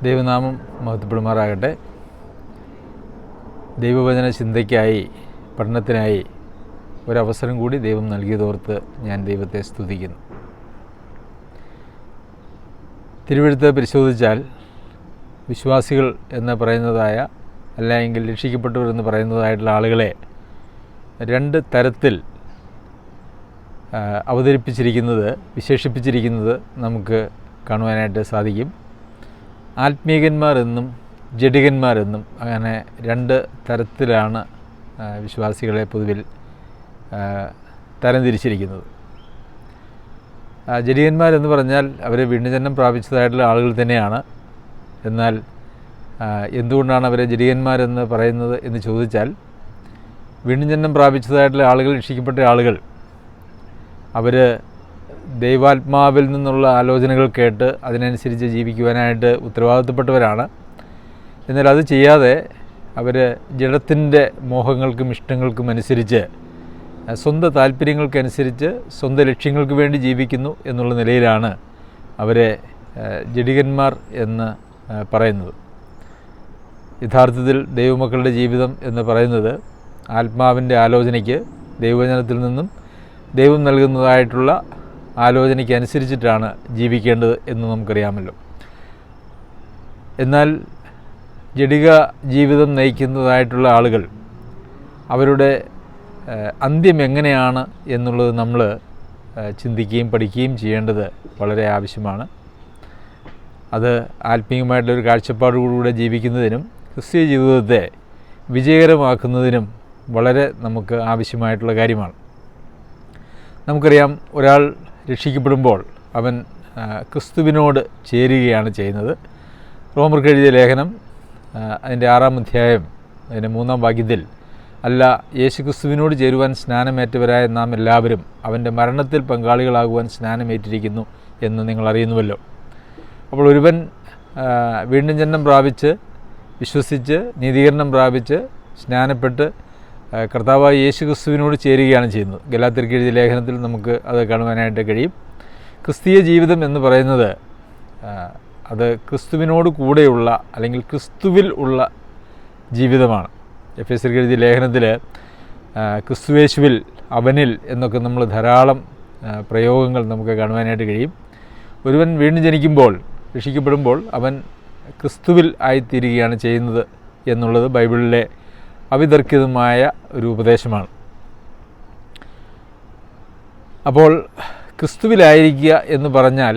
ദൈവനാമം മഹത്വപ്പെടുമാറാകട്ടെ. ദൈവവചന ചിന്തയ്ക്കായി പഠനത്തിനായി ഒരവസരം കൂടി ദൈവം നൽകിയതോർത്ത് ഞാൻ ദൈവത്തെ സ്തുതിക്കുന്നു. തിരുവെഴുത്ത് പരിശോധിച്ചാൽ വിശ്വാസികൾ എന്ന് പറയുന്നതായ അല്ലെങ്കിൽ രക്ഷിക്കപ്പെട്ടവർ എന്ന് പറയുന്നതായിട്ടുള്ള ആളുകളെ രണ്ട് തരത്തിൽ അവതരിപ്പിച്ചിരിക്കുന്നത്, വിശേഷിപ്പിച്ചിരിക്കുന്നത് നമുക്ക് കാണുവാനായിട്ട് സാധിക്കും. ആത്മീകന്മാരെന്നും ജഡികന്മാരെന്നും അങ്ങനെ രണ്ട് തരത്തിലാണ് വിശ്വാസികളെ പൊതുവിൽ തരംതിരിച്ചിരിക്കുന്നത്. ജഡികന്മാരെന്ന് പറഞ്ഞാൽ അവർ വീണ്ടുജന്മം പ്രാപിച്ചതായിട്ടുള്ള ആളുകൾ തന്നെയാണ്. എന്നാൽ എന്തുകൊണ്ടാണ് അവരെ ജഡികന്മാരെന്ന് പറയുന്നത് എന്ന് ചോദിച്ചാൽ, വീണ്ടുജന്മം പ്രാപിച്ചതായിട്ടുള്ള ആളുകൾ, രക്ഷിക്കപ്പെട്ട ആളുകൾ, അവർ ദൈവാത്മാവിൽ നിന്നുള്ള ആലോചനകൾ കേട്ട് അതിനനുസരിച്ച് ജീവിക്കുവാനായിട്ട് ഉത്തരവാദിത്തപ്പെട്ടവരാണ്. എന്നാൽ അത് ചെയ്യാതെ അവർ ജഡത്തിൻ്റെ മോഹങ്ങൾക്കും ഇഷ്ടങ്ങൾക്കും അനുസരിച്ച്, സ്വന്തം താല്പര്യങ്ങൾക്കനുസരിച്ച്, സ്വന്തം ലക്ഷ്യങ്ങൾക്ക് വേണ്ടി ജീവിക്കുന്നു എന്നുള്ള നിലയിലാണ് അവരെ ജഡികന്മാർ എന്ന് പറയുന്നത്. യഥാർത്ഥത്തിൽ ദൈവമക്കളുടെ ജീവിതം എന്ന് പറയുന്നത് ആത്മാവിൻ്റെ ആലോചനയ്ക്ക്, ദൈവവചനത്തിൽ നിന്നും ദൈവം നൽകുന്നതായിട്ടുള്ള ആലോചനയ്ക്ക് അനുസരിച്ചിട്ടാണ് ജീവിക്കേണ്ടത് എന്ന് നമുക്കറിയാമല്ലോ. എന്നാൽ ജഡിക ജീവിതം നയിക്കുന്നതായിട്ടുള്ള ആളുകൾ, അവരുടെ അന്ത്യം എങ്ങനെയാണ് എന്നുള്ളത് നമ്മൾ ചിന്തിക്കുകയും പഠിക്കുകയും ചെയ്യേണ്ടത് വളരെ ആവശ്യമാണ്. അത് ആത്മീയമായിട്ടുള്ളൊരു കാഴ്ചപ്പാടുകൂടെ ജീവിക്കുന്നതിനും ക്രിസ്തീയ ജീവിതത്തെ വിജയകരമാക്കുന്നതിനും വളരെ നമുക്ക് ആവശ്യമായിട്ടുള്ള കാര്യമാണ്. നമുക്കറിയാം, ഒരാൾ രക്ഷിക്കപ്പെടുമ്പോൾ അവൻ ക്രിസ്തുവിനോട് ചേരുകയാണ് ചെയ്യുന്നത്. റോമർക്ക് എഴുതിയ ലേഖനം അതിൻ്റെ 6-ാം അധ്യായം അതിൻ്റെ 3-ാം വാക്യത്തിൽ, അല്ല, യേശു ക്രിസ്തുവിനോട് ചേരുവാൻ സ്നാനമേറ്റവരായ നാം എല്ലാവരും അവൻ്റെ മരണത്തിൽ പങ്കാളികളാകുവാൻ സ്നാനമേറ്റിരിക്കുന്നു എന്ന് നിങ്ങൾ അറിയുന്നുവല്ലോ. അപ്പോൾ ഒരുവൻ വീണ്ടും ജന്മം പ്രാപിച്ച്, വിശ്വസിച്ച്, നീതീകരണം പ്രാപിച്ച്, സ്നാനപ്പെട്ട് കർത്താവായ യേശു ക്രിസ്തുവിനോട് ചേരുകയാണ് ചെയ്യുന്നത്. ഗലാത്യർക്ക് എഴുതിയ ലേഖനത്തിൽ നമുക്ക് അത് കാണുവാനായിട്ട് കഴിയും. ക്രിസ്തീയ ജീവിതം എന്ന് പറയുന്നത് അത് ക്രിസ്തുവിനോട് കൂടെയുള്ള അല്ലെങ്കിൽ ക്രിസ്തുവിൽ ഉള്ള ജീവിതമാണ്. എഫേസ്യർക്ക് എഴുതിയ ലേഖനത്തിൽ ക്രിസ്തുയേശുവിൽ, അവനിൽ എന്നൊക്കെ നമ്മൾ ധാരാളം പ്രയോഗങ്ങൾ നമുക്ക് കാണുവാനായിട്ട് കഴിയും. ഒരുവൻ വീണ്ടും ജനിക്കുമ്പോൾ, രക്ഷിക്കപ്പെടുമ്പോൾ അവൻ ക്രിസ്തുവിൽ ആയിത്തീരുകയാണ് ചെയ്യുന്നത് എന്നുള്ളത് ബൈബിളിലെ അവിതർക്കിതമായ ഒരു ഉപദേശമാണ്. അപ്പോൾ ക്രിസ്തുവിലായിരിക്കുക എന്ന് പറഞ്ഞാൽ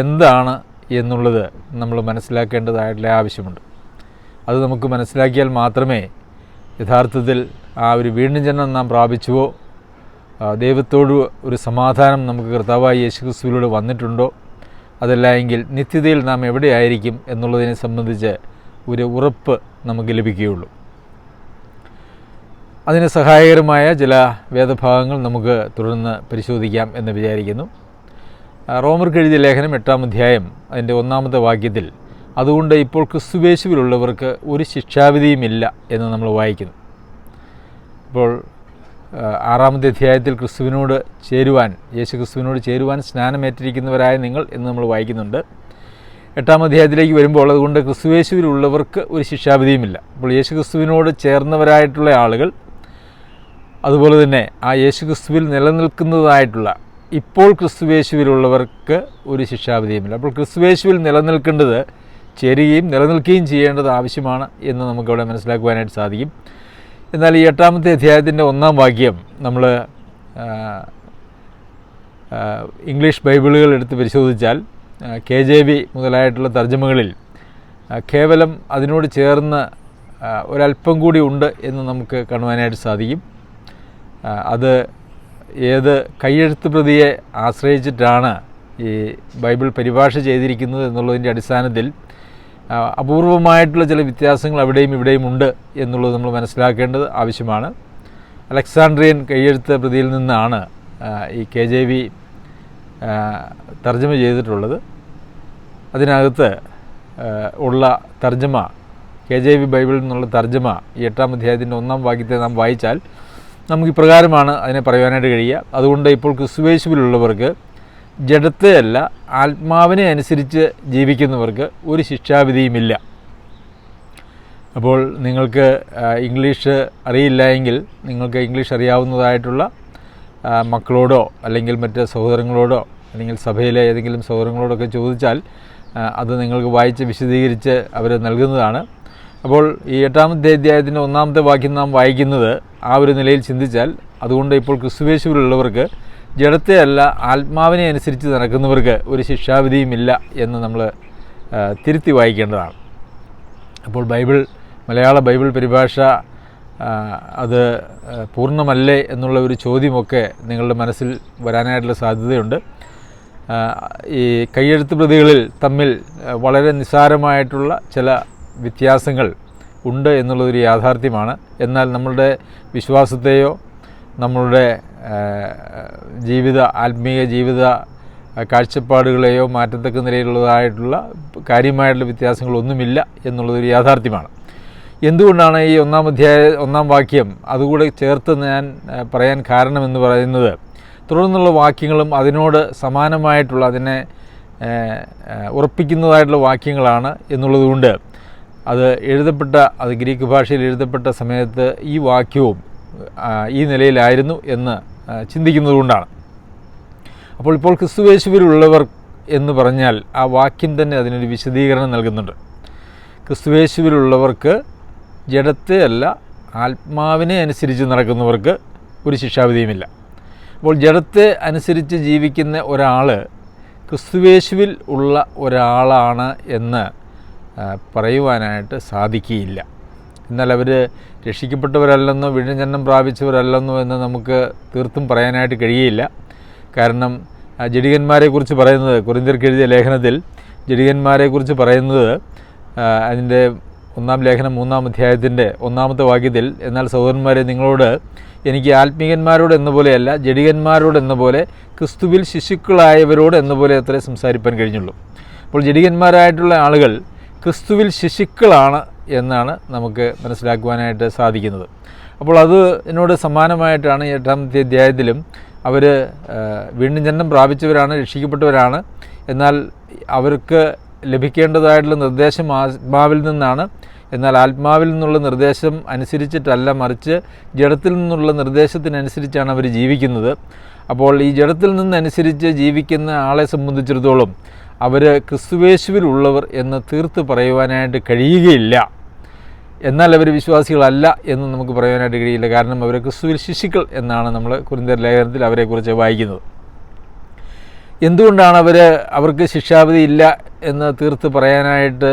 എന്താണ് എന്നുള്ളത് നമ്മൾ മനസ്സിലാക്കേണ്ടതായിട്ടുള്ള ആവശ്യമുണ്ട്. അത് നമുക്ക് മനസ്സിലാക്കിയാൽ മാത്രമേ യഥാർത്ഥത്തിൽ ആ ഒരു വീണ്ടും ജന്മം നാം പ്രാപിച്ചുവോ, ദൈവത്തോട് ഒരു സമാധാനം നമുക്ക് കർത്താവായ യേശു ക്രിസ്തുവിലൂടെ വന്നിട്ടുണ്ടോ, അതല്ല എങ്കിൽ നിത്യതയിൽ നാം എവിടെയായിരിക്കും എന്നുള്ളതിനെ സംബന്ധിച്ച് ഒരു ഉറപ്പ് നമുക്ക് ലഭിക്കുകയുള്ളൂ. അതിന് സഹായകരമായ ചില വേദഭാഗങ്ങൾ നമുക്ക് തുടർന്ന് പരിശോധിക്കാം എന്ന് വിചാരിക്കുന്നു. റോമർക്ക് എഴുതിയ ലേഖനം 8-ാം അധ്യായം അതിൻ്റെ 1-ാമത്തെ വാക്യത്തിൽ, അതുകൊണ്ട് ഇപ്പോൾ ക്രിസ്തുയേശുവിലുള്ളവർക്ക് ഒരു ശിക്ഷാവിധിയുമില്ല എന്ന് നമ്മൾ വായിക്കുന്നു. അപ്പോൾ 6-ാമത്തെ അധ്യായത്തിൽ ക്രിസ്തുവിനോട് ചേരുവാൻ, യേശു ക്രിസ്തുവിനോട് ചേരുവാൻ സ്നാനമേറ്റിരിക്കുന്നവരായ നിങ്ങൾ എന്ന് നമ്മൾ വായിക്കുന്നുണ്ട്. 8-ാം അധ്യായത്തിലേക്ക് വരുമ്പോൾ, അതുകൊണ്ട് ക്രിസ്തുയേശുവിലുള്ളവർക്ക് ഒരു ശിക്ഷാവിധിയുമില്ല. അപ്പോൾ യേശു ക്രിസ്തുവിനോട് ചേർന്നവരായിട്ടുള്ള ആളുകൾ, അതുപോലെ തന്നെ ആ യേശു ക്രിസ്തുവിൽ നിലനിൽക്കുന്നതായിട്ടുള്ള, ഇപ്പോൾ ക്രിസ്തുയേശുവിലുള്ളവർക്ക് ഒരു ശിക്ഷാവിധിയുമില്ല. അപ്പോൾ ക്രിസ്തുയേശുവിൽ നിലനിൽക്കേണ്ടത്, ചേരുകയും നിലനിൽക്കുകയും ചെയ്യേണ്ടത് ആവശ്യമാണ് എന്ന് നമുക്കവിടെ മനസ്സിലാക്കുവാനായിട്ട് സാധിക്കും. എന്നാൽ ഈ 8-ാമത്തെ അധ്യായത്തിൻ്റെ 1-ാം വാക്യം നമ്മൾ ഇംഗ്ലീഷ് ബൈബിളുകൾ എടുത്ത് പരിശോധിച്ചാൽ, KJV മുതലായിട്ടുള്ള തർജ്ജമകളിൽ കേവലം അതിനോട് ചേർന്ന് ഒരല്പം കൂടി ഉണ്ട് എന്ന് നമുക്ക് കാണുവാനായിട്ട് സാധിക്കും. അത് ഏത് കയ്യെഴുത്ത് പ്രതിയെ ആശ്രയിച്ചിട്ടാണ് ഈ ബൈബിൾ പരിഭാഷ ചെയ്തിരിക്കുന്നത് എന്നുള്ളതിൻ്റെ അടിസ്ഥാനത്തിൽ അപൂർവമായിട്ടുള്ള ചില വ്യത്യാസങ്ങൾ അവിടെയും ഇവിടെയും ഉണ്ട് എന്നുള്ളത് നമ്മൾ മനസ്സിലാക്കേണ്ടത് ആവശ്യമാണ്. അലക്സാണ്ട്രിയൻ കയ്യെഴുത്ത് പ്രതിയിൽ നിന്നാണ് ഈ KJV തർജ്ജമ ചെയ്തിട്ടുള്ളത്. അതിനകത്ത് ഉള്ള തർജ്ജമ, KJV ബൈബിളിൽ നിന്നുള്ള തർജ്ജമ, ഈ 8-ാം അധ്യായത്തിൻ്റെ 1-ാം വാക്യത്തെ നാം വായിച്ചാൽ നമുക്ക് ഇപ്രകാരമാണ് അതിനെ പറയുവാനായിട്ട് കഴിയുക. അതുകൊണ്ട് ഇപ്പോൾ ക്രിസ്തുയേശുവിലുള്ളവർക്ക് ജഡത്തെയല്ല ആത്മാവിനെ അനുസരിച്ച് ജീവിക്കുന്നവർക്ക് ഒരു ശിക്ഷാവിധിയുമില്ല. അപ്പോൾ നിങ്ങൾക്ക് ഇംഗ്ലീഷ് അറിയില്ല എങ്കിൽ നിങ്ങൾക്ക് ഇംഗ്ലീഷ് അറിയാവുന്നതായിട്ടുള്ള മക്കളോടോ അല്ലെങ്കിൽ മറ്റ് സഹോദരങ്ങളോടോ അല്ലെങ്കിൽ സഭയിലെ ഏതെങ്കിലും സഹോദരങ്ങളോടൊക്കെ ചോദിച്ചാൽ അത് നിങ്ങൾക്ക് വായിച്ച് വിശദീകരിച്ച് അവർ നൽകുന്നതാണ്. അപ്പോൾ ഈ 8-ാമത്തെ അധ്യായത്തിൻ്റെ 1-ാമത്തെ വാക്യം നാം വായിക്കുന്നത് ആ ഒരു നിലയിൽ ചിന്തിച്ചാൽ, അതുകൊണ്ട് ഇപ്പോൾ ക്രിസ്തുയേശുവിലുള്ളവർക്ക് ജഡത്തെയല്ല ആത്മാവിനെ അനുസരിച്ച് നടക്കുന്നവർക്ക് ഒരു ശിക്ഷാവിധിയുമില്ല എന്ന് നമ്മൾ തിരുത്തി വായിക്കേണ്ടതാണ്. അപ്പോൾ മലയാള ബൈബിൾ പരിഭാഷ അത് പൂർണ്ണമല്ലേ എന്നുള്ള ഒരു ചോദ്യമൊക്കെ നിങ്ങളുടെ മനസ്സിൽ വരാനായിട്ടുള്ള സാധ്യതയുണ്ട്. ഈ കയ്യെഴുത്ത് പ്രതികളിൽ തമ്മിൽ വളരെ നിസ്സാരമായിട്ടുള്ള ചില വ്യത്യാസങ്ങൾ ഉണ്ട് എന്നുള്ളതൊരു യാഥാർത്ഥ്യമാണ്. എന്നാൽ നമ്മളുടെ വിശ്വാസത്തെയോ നമ്മളുടെ ആത്മീയ ജീവിത കാഴ്ചപ്പാടുകളെയോ മാറ്റത്തക്ക നിലയിലുള്ളതായിട്ടുള്ള കാര്യമായിട്ടുള്ള വ്യത്യാസങ്ങളൊന്നുമില്ല എന്നുള്ളതൊരു യാഥാർത്ഥ്യമാണ്. എന്തുകൊണ്ടാണ് ഈ 1-ാം വാക്യം അതുകൂടെ ചേർത്ത് ഞാൻ പറയാൻ കാരണമെന്ന് പറയുന്നത്, തുടർന്നുള്ള വാക്യങ്ങളും അതിനോട് സമാനമായിട്ടുള്ള അതിനെ ഉറപ്പിക്കുന്നതായിട്ടുള്ള വാക്യങ്ങളാണ് എന്നുള്ളതുകൊണ്ട് അത് ഗ്രീക്ക് ഭാഷയിൽ എഴുതപ്പെട്ട സമയത്ത് ഈ വാക്യവും ഈ നിലയിലായിരുന്നു എന്ന് ചിന്തിക്കുന്നതുകൊണ്ടാണ്. അപ്പോൾ ക്രിസ്തുയേശുവിലുള്ളവർ എന്ന് പറഞ്ഞാൽ ആ വാക്യം തന്നെ അതിനൊരു വിശദീകരണം നൽകുന്നുണ്ട്. ക്രിസ്തുയേശുവിലുള്ളവർക്ക് ജഡത്തെയല്ല ആത്മാവിനെ അനുസരിച്ച് നടക്കുന്നവർക്ക് ഒരു ശിക്ഷാവിധിയുമില്ല. അപ്പോൾ ജഡത്തെ അനുസരിച്ച് ജീവിക്കുന്ന ഒരാൾ ക്രിസ്തുയേശുവിൽ ഉള്ള ഒരാളാണ് എന്ന് പറയുവാനായിട്ട് സാധിക്കുകയില്ല. എന്നാൽ അവർ രക്ഷിക്കപ്പെട്ടവരല്ലെന്നോ വീണ്ടുജന്മം പ്രാപിച്ചവരല്ലെന്നോ എന്ന് നമുക്ക് തീർത്തും പറയാനായിട്ട് കഴിയില്ല. കാരണം ജഡികന്മാരെക്കുറിച്ച് പറയുന്നത്, കൊരിന്ത്യർക്ക് എഴുതിയ ലേഖനത്തിൽ ജഡികന്മാരെക്കുറിച്ച് പറയുന്നത് അതിൻ്റെ 1-ാം ലേഖനം 3-ാം അധ്യായത്തിൻ്റെ 1-ാമത്തെ വാക്യത്തിൽ, എന്നാൽ സഹോദരന്മാരെ നിങ്ങളോട് എനിക്ക് ആത്മീകന്മാരോട് എന്ന പോലെയല്ല ജഡികന്മാരോട് എന്ന പോലെ ക്രിസ്തുവിൽ ശിശുക്കളായവരോട് എന്ന പോലെ അത്രേ സംസാരിപ്പാൻ കഴിഞ്ഞുള്ളൂ. അപ്പോൾ ജഡികന്മാരായിട്ടുള്ള ആളുകൾ ക്രിസ്തുവിൽ ശിശുക്കളാണ് എന്നാണ് നമുക്ക് മനസ്സിലാക്കുവാനായിട്ട് സാധിക്കുന്നത്. അപ്പോൾ അതിനോട് സമാനമായിട്ടാണ് 8-ാമത്തെ അധ്യായത്തിലും അവർ വീണ്ടും ജന്മം പ്രാപിച്ചവരാണ്, രക്ഷിക്കപ്പെട്ടവരാണ്. എന്നാൽ അവർക്ക് ലഭിക്കേണ്ടതായിട്ടുള്ള നിർദ്ദേശം ആത്മാവിൽ നിന്നാണ്. എന്നാൽ ആത്മാവിൽ നിന്നുള്ള നിർദ്ദേശം അനുസരിച്ചിട്ടല്ല, മറിച്ച് ജഡത്തിൽ നിന്നുള്ള നിർദ്ദേശത്തിനനുസരിച്ചാണ് അവർ ജീവിക്കുന്നത്. അപ്പോൾ ഈ ജഡത്തിൽ നിന്നനുസരിച്ച് ജീവിക്കുന്ന ആളെ സംബന്ധിച്ചിടത്തോളം അവർ ക്രിസ്തുയേശുവിലുള്ളവർ എന്ന് തീർത്ത് പറയുവാനായിട്ട് കഴിയുകയില്ല. എന്നാൽ അവർ വിശ്വാസികളല്ല എന്ന് നമുക്ക് പറയാനായിട്ട് കഴിയില്ല. കാരണം അവർ ക്രിസ്തുവിൽ ശിശുക്കൾ എന്നാണ് നമ്മൾ കൊരിന്ത്യർ ലേഖനത്തിൽ അവരെക്കുറിച്ച് വായിക്കുന്നത്. എന്തുകൊണ്ടാണ് അവർക്ക് ശിക്ഷാവിധി ഇല്ല എന്ന് തീർത്ത് പറയാനായിട്ട്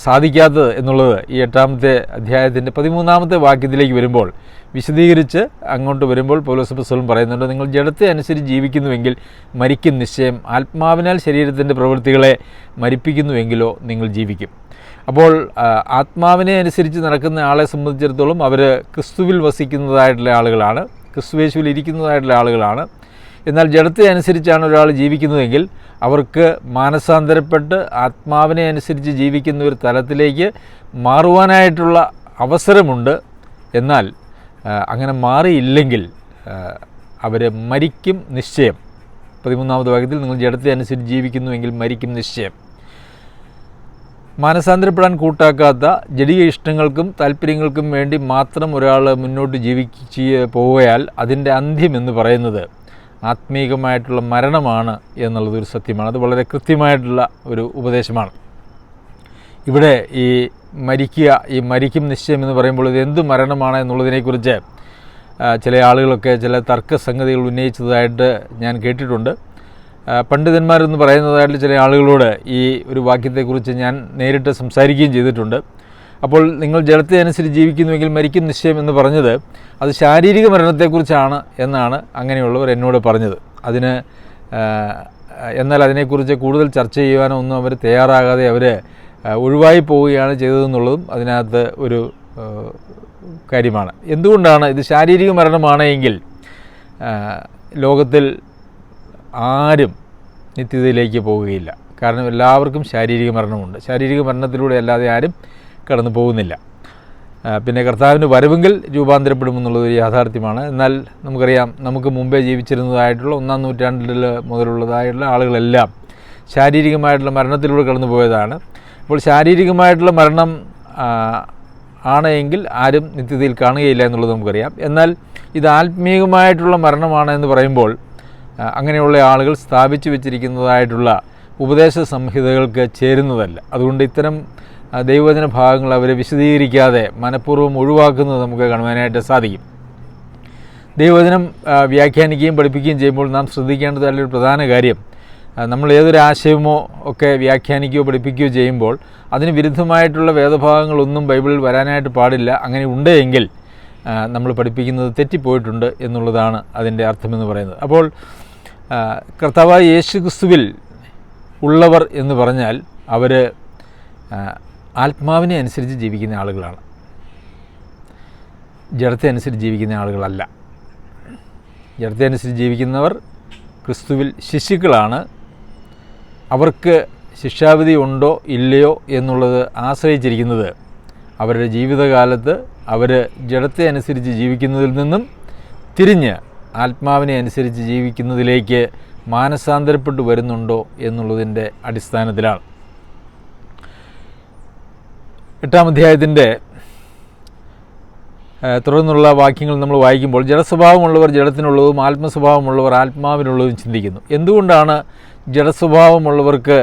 സാധിക്കാത്തത് എന്നുള്ളത് ഈ 8-ാമത്തെ അധ്യായത്തിൻ്റെ 13-ാമത്തെ വാക്യത്തിലേക്ക് വരുമ്പോൾ വിശദീകരിച്ച് അങ്ങോട്ട് വരുമ്പോൾ പൗലോസ് അപ്പോസ്തലൻ പറയുന്നുണ്ട്, നിങ്ങൾ ജഡത്തെ അനുസരിച്ച് ജീവിക്കുന്നുവെങ്കിൽ മരിക്കും നിശ്ചയം, ആത്മാവിനാൽ ശരീരത്തിൻ്റെ പ്രവൃത്തികളെ മരിപ്പിക്കുന്നുവെങ്കിലോ നിങ്ങൾ ജീവിക്കും. അപ്പോൾ ആത്മാവിനെ അനുസരിച്ച് നടക്കുന്ന ആളെ സംബന്ധിച്ചിടത്തോളം അവർ ക്രിസ്തുവിൽ വസിക്കുന്നതായിട്ടുള്ള ആളുകളാണ്, ക്രിസ്തുയേശുവിൽ ഇരിക്കുന്നതായിട്ടുള്ള ആളുകളാണ്. എന്നാൽ ജഡത്തെ അനുസരിച്ചാണ് ഒരാൾ ജീവിക്കുന്നതെങ്കിൽ അവർക്ക് മാനസാന്തരപ്പെട്ട് ആത്മാവിനെ അനുസരിച്ച് ജീവിക്കുന്ന ഒരു തലത്തിലേക്ക് മാറുവാനായിട്ടുള്ള അവസരമുണ്ട്. എന്നാൽ അങ്ങനെ മാറിയില്ലെങ്കിൽ അവർ മരിക്കും നിശ്ചയം. 13-ാമത്തെ വാക്യത്തിൽ നിങ്ങൾ ജഡത്തെ അനുസരിച്ച് ജീവിക്കുന്നുവെങ്കിൽ മരിക്കും നിശ്ചയം. മാനസാന്തരപ്പെടാൻ കൂട്ടാക്കാത്ത ജഡിക ഇഷ്ടങ്ങൾക്കും താല്പര്യങ്ങൾക്കും വേണ്ടി മാത്രം ഒരാൾ മുന്നോട്ട് ജീവിച്ച് പോയാൽ അതിൻ്റെ അന്ത്യം എന്ന് പറയുന്നത് ആത്മീകമായിട്ടുള്ള മരണമാണ് എന്നുള്ളതൊരു സത്യമാണ്. അത് വളരെ കൃത്യമായിട്ടുള്ള ഒരു ഉപദേശമാണ്. ഇവിടെ ഈ മരിക്കും നിശ്ചയം എന്ന് പറയുമ്പോൾ ഇത് എന്ത് മരണമാണ് എന്നുള്ളതിനെക്കുറിച്ച് ചില ആളുകളൊക്കെ ചില തർക്കസംഗതികൾ ഉന്നയിച്ചതായിട്ട് ഞാൻ കേട്ടിട്ടുണ്ട്. പണ്ഡിതന്മാരെന്ന് പറയുന്നതായിട്ട് ചില ആളുകളോട് ഈ ഒരു വാക്യത്തെക്കുറിച്ച് ഞാൻ നേരിട്ട് സംസാരിക്കുകയും ചെയ്തിട്ടുണ്ട്. അപ്പോൾ നിങ്ങൾ ജഡത്തെ അനുസരിച്ച് ജീവിക്കുന്നുവെങ്കിൽ മരിക്കും നിശ്ചയം എന്ന് പറഞ്ഞത് അത് ശാരീരിക മരണത്തെക്കുറിച്ചാണ് എന്നാണ് അങ്ങനെയുള്ളവർ എന്നോട് പറഞ്ഞത്. എന്നാൽ അതിനെക്കുറിച്ച് കൂടുതൽ ചർച്ച ചെയ്യുവാനോ ഒന്നും അവർ തയ്യാറാകാതെ അവർ ഒഴിവായി പോവുകയാണ് ചെയ്തതെന്നുള്ളതും അതിനകത്ത് ഒരു കാര്യമാണ്. എന്തുകൊണ്ടാണ് ഇത് ശാരീരിക മരണമാണെങ്കിൽ ലോകത്തിൽ ആരും നിത്യതയിലേക്ക് പോവുകയില്ല. കാരണം എല്ലാവർക്കും ശാരീരിക മരണമുണ്ട്. ശാരീരിക മരണത്തിലൂടെ അല്ലാതെ ആരും കടന്നു പോകുന്നില്ല. പിന്നെ കർത്താവിൻ്റെ വരവെങ്കിൽ രൂപാന്തരപ്പെടുമെന്നുള്ളതൊരു യാഥാർത്ഥ്യമാണ്. എന്നാൽ നമുക്കറിയാം, നമുക്ക് മുമ്പേ ജീവിച്ചിരുന്നതായിട്ടുള്ള 1-ാം നൂറ്റാണ്ടിൽ മുതലുള്ളതായിട്ടുള്ള ആളുകളെല്ലാം ശാരീരികമായിട്ടുള്ള മരണത്തിലൂടെ കടന്നു പോയതാണ്. അപ്പോൾ ശാരീരികമായിട്ടുള്ള മരണം ആണ് എങ്കിൽ ആരും നിത്യതയിൽ കാണുകയില്ല എന്നുള്ളത് നമുക്കറിയാം. എന്നാൽ ഇത് ആത്മീയമായിട്ടുള്ള മരണമാണ് എന്ന് പറയുമ്പോൾ അങ്ങനെയുള്ള ആളുകൾ സ്ഥാപിച്ചു വെച്ചിരിക്കുന്നതായിട്ടുള്ള ഉപദേശ സംഹിതകൾക്ക് ചേരുന്നതല്ല. അതുകൊണ്ട് ഇത്തരം ദൈവവചന ഭാഗങ്ങൾ അവരെ വിശദീകരിക്കാതെ മനഃപൂർവ്വം ഒഴിവാക്കുന്നത് നമുക്ക് കാണുവാനായിട്ട് സാധിക്കും. ദൈവവചനം വ്യാഖ്യാനിക്കുകയും പഠിപ്പിക്കുകയും ചെയ്യുമ്പോൾ നാം ശ്രദ്ധിക്കേണ്ടതായിട്ടുള്ള പ്രധാന കാര്യം, നമ്മൾ ഏതൊരു ആശയമോ ഒക്കെ വ്യാഖ്യാനിക്കുകയോ പഠിപ്പിക്കുകയോ ചെയ്യുമ്പോൾ അതിന് വിരുദ്ധമായിട്ടുള്ള വേദഭാഗങ്ങളൊന്നും ബൈബിളിൽ വരാനായിട്ട് പാടില്ല. അങ്ങനെ ഉണ്ടെങ്കിൽ നമ്മൾ പഠിപ്പിക്കുന്നത് തെറ്റിപ്പോയിട്ടുണ്ട് എന്നുള്ളതാണ് അതിൻ്റെ അർത്ഥമെന്ന് പറയുന്നത്. അപ്പോൾ കർത്താവായ യേശുക്രിസ്തുവിൽ ഉള്ളവർ എന്ന് പറഞ്ഞാൽ അവർ ആത്മാവിനെ അനുസരിച്ച് ജീവിക്കുന്ന ആളുകളാണ്, ജഡത്തെ അനുസരിച്ച് ജീവിക്കുന്ന ആളുകളല്ല. ജഡത്തെ അനുസരിച്ച് ജീവിക്കുന്നവർ ക്രിസ്തുവിൽ ശിശുക്കളാണ്. അവർക്ക് ശിക്ഷാവിധി ഉണ്ടോ ഇല്ലയോ എന്നുള്ളത് ആശ്രയിച്ചിരിക്കുന്നത് അവരുടെ ജീവിതകാലത്ത് അവർ ജഡത്തെ അനുസരിച്ച് ജീവിക്കുന്നതിൽ നിന്നും തിരിഞ്ഞ് ആത്മാവിനെ അനുസരിച്ച് ജീവിക്കുന്നതിലേക്ക് മാനസാന്തരപ്പെട്ടു വരുന്നുണ്ടോ എന്നുള്ളതിൻ്റെ അടിസ്ഥാനത്തിലാണ്. 8-ാം അധ്യായത്തിൻ്റെ തുടർന്നുള്ള വാക്യങ്ങൾ നമ്മൾ വായിക്കുമ്പോൾ, ജഡസ്വഭാവമുള്ളവർ ജഡത്തിനുള്ളതും ആത്മസ്വഭാവമുള്ളവർ ആത്മാവിനുള്ളതും ചിന്തിക്കുന്നു. എന്തുകൊണ്ടാണ് ജഡസ്വഭാവമുള്ളവർക്ക്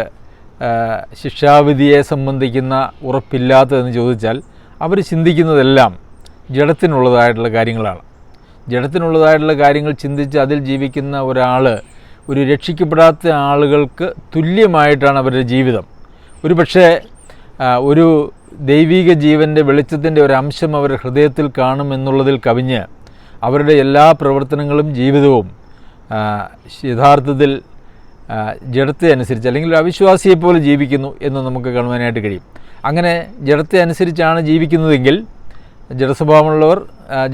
ശിക്ഷാവിധിയെ സംബന്ധിക്കുന്ന ഉറപ്പില്ലാത്തതെന്ന് ചോദിച്ചാൽ, അവർ ചിന്തിക്കുന്നതെല്ലാം ജഡത്തിനുള്ളതായിട്ടുള്ള കാര്യങ്ങളാണ്. ജഡത്തിനുള്ളതായിട്ടുള്ള കാര്യങ്ങൾ ചിന്തിച്ച് അതിൽ ജീവിക്കുന്ന ഒരാൾ ഒരു രക്ഷിക്കപ്പെടാത്ത ആളുകൾക്ക് തുല്യമായിട്ടാണ് അവരുടെ ജീവിതം. ഒരുപക്ഷെ ഒരു ദൈവിക ജീവൻ്റെ വെളിച്ചത്തിൻ്റെ ഒരു അംശം അവരുടെ ഹൃദയത്തിൽ കാണുമെന്നുള്ളതിൽ കവിഞ്ഞ് അവരുടെ എല്ലാ പ്രവർത്തനങ്ങളും ജീവിതവും യഥാർത്ഥത്തിൽ ജഡത്തെ അനുസരിച്ച് അല്ലെങ്കിൽ ഒരു അവിശ്വാസിയെപ്പോലെ ജീവിക്കുന്നു എന്ന് നമുക്ക് കാണുവാനായിട്ട് കഴിയും. അങ്ങനെ ജഡത്തെ അനുസരിച്ചാണ് ജീവിക്കുന്നതെങ്കിൽ, ജഡസ്വഭാവമുള്ളവർ